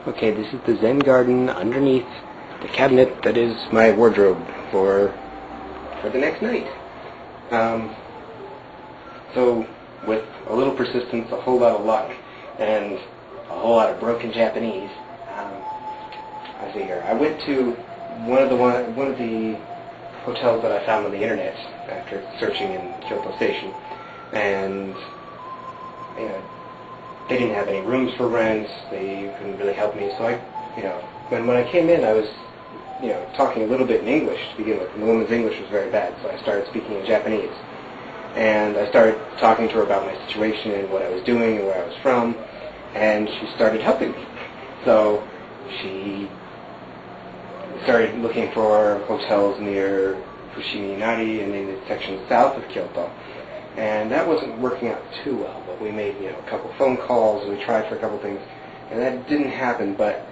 Okay, this is the Zen garden underneath the cabinet that is my wardrobe for the next night. So, with a little persistence, a whole lot of luck, and a whole lot of broken Japanese, I figure I went to one of the hotels that I found on the internet after searching in Kyoto Station, and they didn't have any rooms for rent. They couldn't really help me. So when I came in, I was talking a little bit in English to begin with, and the woman's English was very bad, so I started speaking in Japanese. And I started talking to her about my situation and what I was doing and where I was from, and she started helping me. So she started looking for hotels near Fushimi Inari and in the section south of Kyoto. And that wasn't working out too well, but we made a couple phone calls, and we tried for a couple things, and that didn't happen, but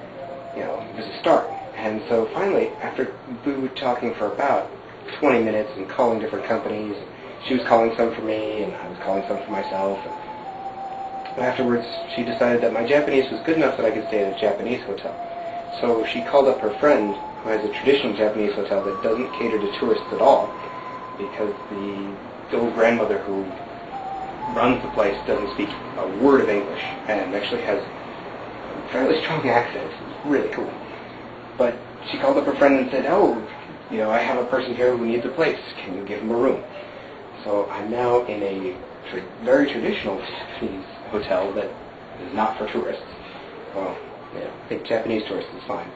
it was a start. And so finally, after we were talking for about 20 minutes and calling different companies, she was calling some for me, and I was calling some for myself, and afterwards she decided that my Japanese was good enough that I could stay at a Japanese hotel. So she called up her friend, who has a traditional Japanese hotel that doesn't cater to tourists at all, because the old grandmother who runs the place doesn't speak a word of English, and actually has a fairly strong accent. It's really cool. But she called up her friend and said, I have a person here who needs a place. Can you give him a room? So I'm now in a very traditional Japanese hotel that is not for tourists. Well, I think Japanese tourists is fine.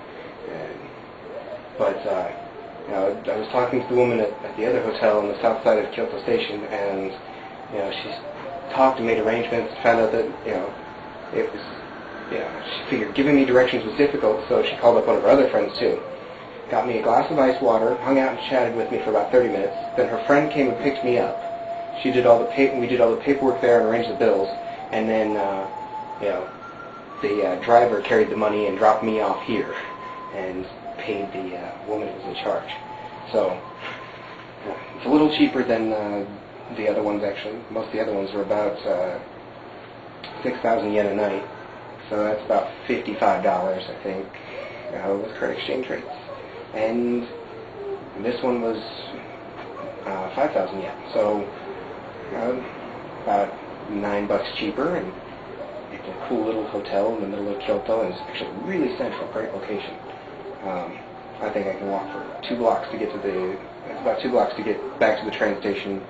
But I was talking to the woman at the other hotel on the south side of Kyoto Station, and she talked and made arrangements, found out that it was she figured giving me directions was difficult, so she called up one of her other friends too. Got me a glass of ice water, hung out and chatted with me for about 30 minutes. Then her friend came and picked me up. We did all the paperwork there and arranged the bills, and then the driver carried the money and dropped me off here and paid the woman who was in charge. So it's a little cheaper than the other ones, actually. Most of the other ones were about 6,000 yen a night, so that's about $55, I think, with current exchange rates. And this one was 5,000 yen, so about $9 cheaper, and it's a cool little hotel in the middle of Kyoto, and it's actually really central, great location. I think I can walk for 2 blocks to get to it's about 2 blocks to get back to the train station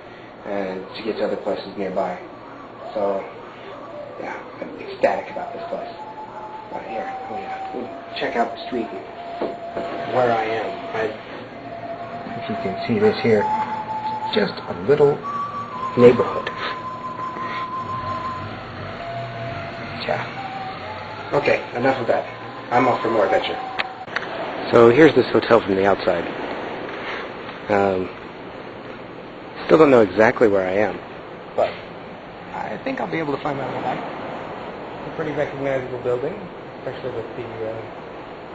and to get to other places nearby. So, yeah, I'm ecstatic about this place. Right here, we'll check out the street where I am. If you can see this here, just a little neighborhood. Yeah. Okay, enough of that. I'm off for more adventure. So here's this hotel from the outside. Still don't know exactly where I am, but I think I'll be able to find my way back. It's a pretty recognizable building, especially with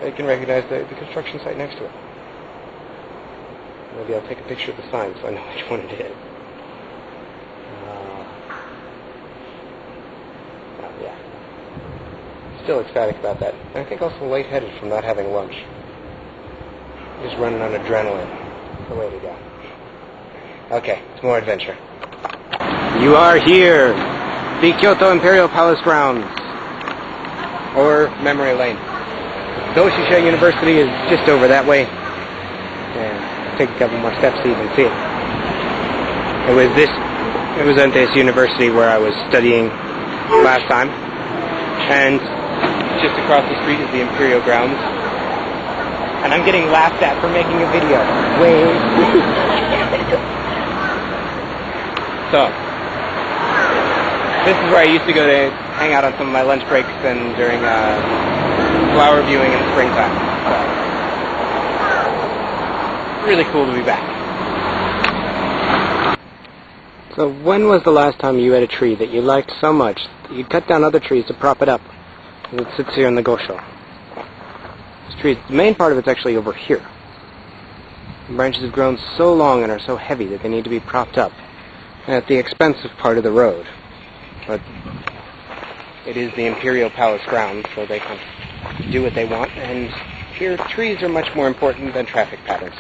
you can recognize the construction site next to it. Maybe I'll take a picture of the sign so I know which one it is. Yeah. Still ecstatic about that. I think also lightheaded from not having lunch. Just running on adrenaline. The way to go. Okay, it's more adventure. You are here! The Kyoto Imperial Palace grounds. Or Memory Lane. Doshisha University is just over that way. And take a couple more steps to even see it. It was at this university where I was studying last time. And just across the street is the Imperial grounds. And I'm getting laughed at for making a video. So, this is where I used to go to hang out on some of my lunch breaks and during flower viewing in the springtime. So, really cool to be back. So when was the last time you had a tree that you liked so much that you cut down other trees to prop it up? It sits here in the gosho. The main part of it's actually over here. The branches have grown so long and are so heavy that they need to be propped up, and at the expensive part of the road. But It is the imperial palace grounds, so they can do what they want, and here trees are much more important than traffic patterns.